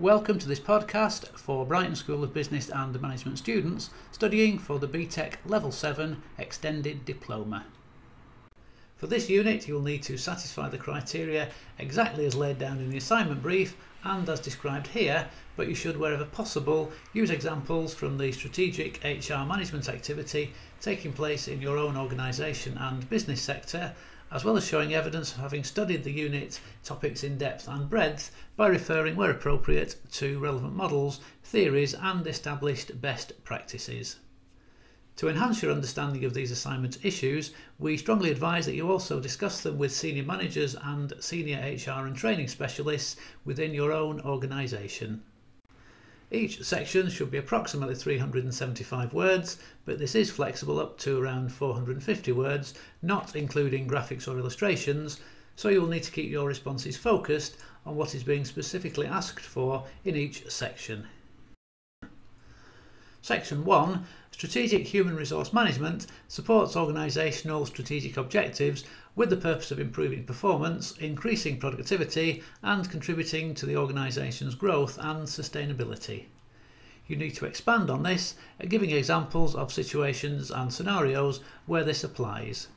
Welcome to this podcast for Brighton School of Business and Management students studying for the Btec Level 7 Extended Diploma. For this unit you'll need to satisfy the criteria exactly as laid down in the assignment brief and as described here, but you should wherever possible use examples from the strategic HR management activity taking place in your own organisation and business sector, as well as showing evidence of having studied the unit topics in depth and breadth by referring where appropriate to relevant models, theories and established best practices. To enhance your understanding of these assignment issues, we strongly advise that you also discuss them with senior managers and senior HR and training specialists within your own organisation. Each section should be approximately 375 words, but this is flexible up to around 450 words, not including graphics or illustrations, so you'll need to keep your responses focused on what is being specifically asked for in each section. Section 1, Strategic Human Resource Management, supports organisational strategic objectives with the purpose of improving performance, increasing productivity and contributing to the organisation's growth and sustainability. You need to expand on this, giving examples of situations and scenarios where this applies.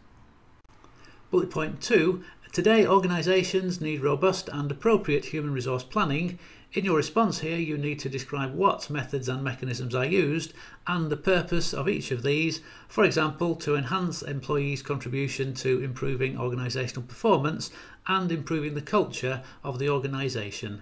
Bullet point 2. Today organisations need robust and appropriate human resource planning. In your response here you need to describe what methods and mechanisms are used and the purpose of each of these, for example to enhance employees' contribution to improving organisational performance and improving the culture of the organisation.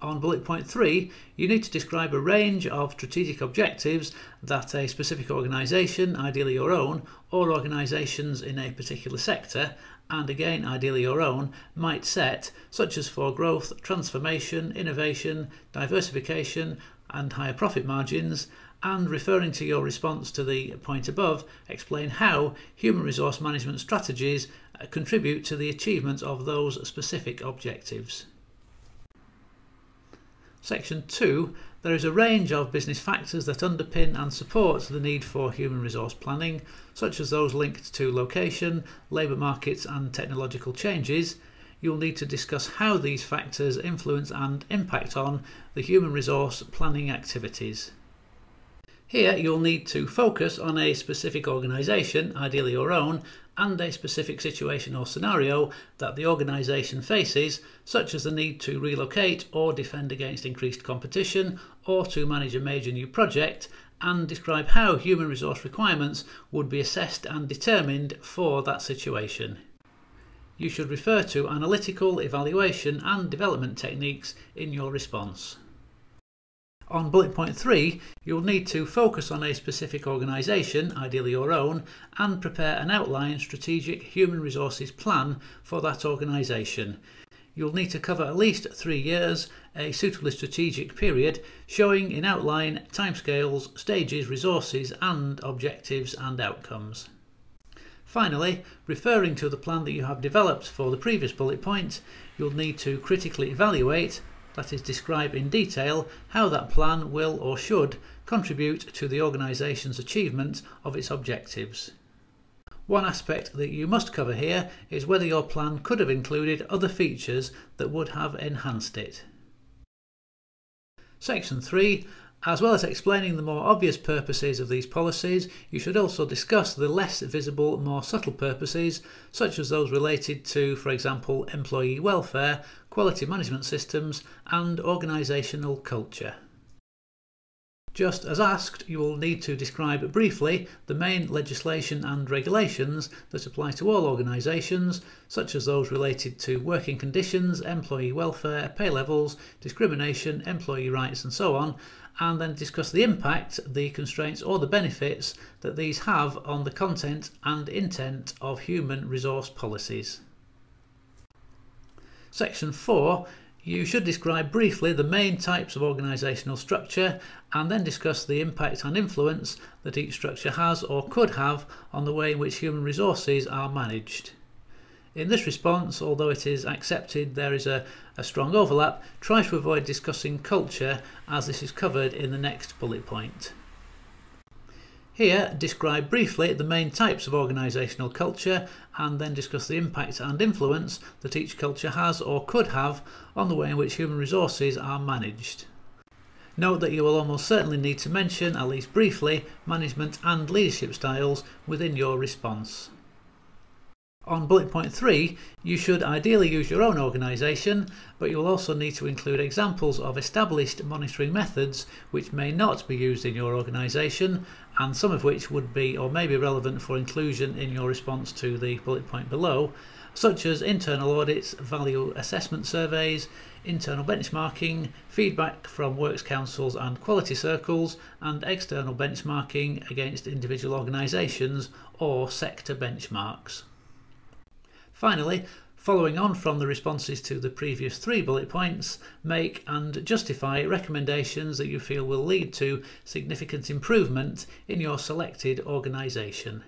On bullet point 3, you need to describe a range of strategic objectives that a specific organisation, ideally your own, or organisations in a particular sector, and again ideally your own, might set, such as for growth, transformation, innovation, diversification and higher profit margins, and referring to your response to the point above, explain how human resource management strategies contribute to the achievement of those specific objectives. Section 2. There is a range of business factors that underpin and support the need for human resource planning, such as those linked to location, labour markets and technological changes. You'll need to discuss how these factors influence and impact on the human resource planning activities. Here you'll need to focus on a specific organisation, ideally your own, and a specific situation or scenario that the organisation faces, such as the need to relocate or defend against increased competition or to manage a major new project, and describe how human resource requirements would be assessed and determined for that situation. You should refer to analytical, evaluation and development techniques in your response. On bullet point 3, you'll need to focus on a specific organisation, ideally your own, and prepare an outline strategic human resources plan for that organisation. You'll need to cover at least 3 years, a suitably strategic period, showing in outline timescales, stages, resources and objectives and outcomes. Finally, referring to the plan that you have developed for the previous bullet point, you'll need to critically evaluate, that is, describe in detail how that plan will or should contribute to the organisation's achievement of its objectives. One aspect that you must cover here is whether your plan could have included other features that would have enhanced it. Section 3. As well as explaining the more obvious purposes of these policies, you should also discuss the less visible, more subtle purposes, such as those related to, for example, employee welfare, quality management systems, and organisational culture. Just as asked, you will need to describe briefly the main legislation and regulations that apply to all organisations, such as those related to working conditions, employee welfare, pay levels, discrimination, employee rights and so on, and then discuss the impact, the constraints or the benefits that these have on the content and intent of human resource policies. Section 4. You should describe briefly the main types of organisational structure and then discuss the impact and influence that each structure has or could have on the way in which human resources are managed. In this response, although it is accepted there is a strong overlap, try to avoid discussing culture as this is covered in the next bullet point. Here, describe briefly the main types of organisational culture and then discuss the impact and influence that each culture has or could have on the way in which human resources are managed. Note that you will almost certainly need to mention, at least briefly, management and leadership styles within your response. On bullet point 3, you should ideally use your own organisation, but you will also need to include examples of established monitoring methods which may not be used in your organisation, and some of which would be or may be relevant for inclusion in your response to the bullet point below, such as internal audits, value assessment surveys, internal benchmarking, feedback from works councils and quality circles, and external benchmarking against individual organisations or sector benchmarks. Finally, following on from the responses to the previous 3 bullet points, make and justify recommendations that you feel will lead to significant improvement in your selected organisation.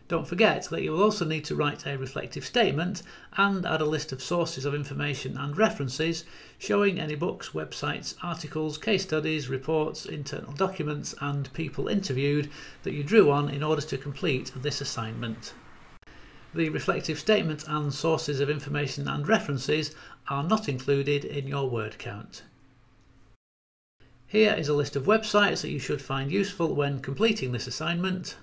Don't forget that you will also need to write a reflective statement and add a list of sources of information and references showing any books, websites, articles, case studies, reports, internal documents and people interviewed that you drew on in order to complete this assignment. The reflective statement and sources of information and references are not included in your word count. Here is a list of websites that you should find useful when completing this assignment.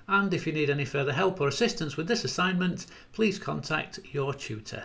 And if you need any further help or assistance with this assignment, please contact your tutor.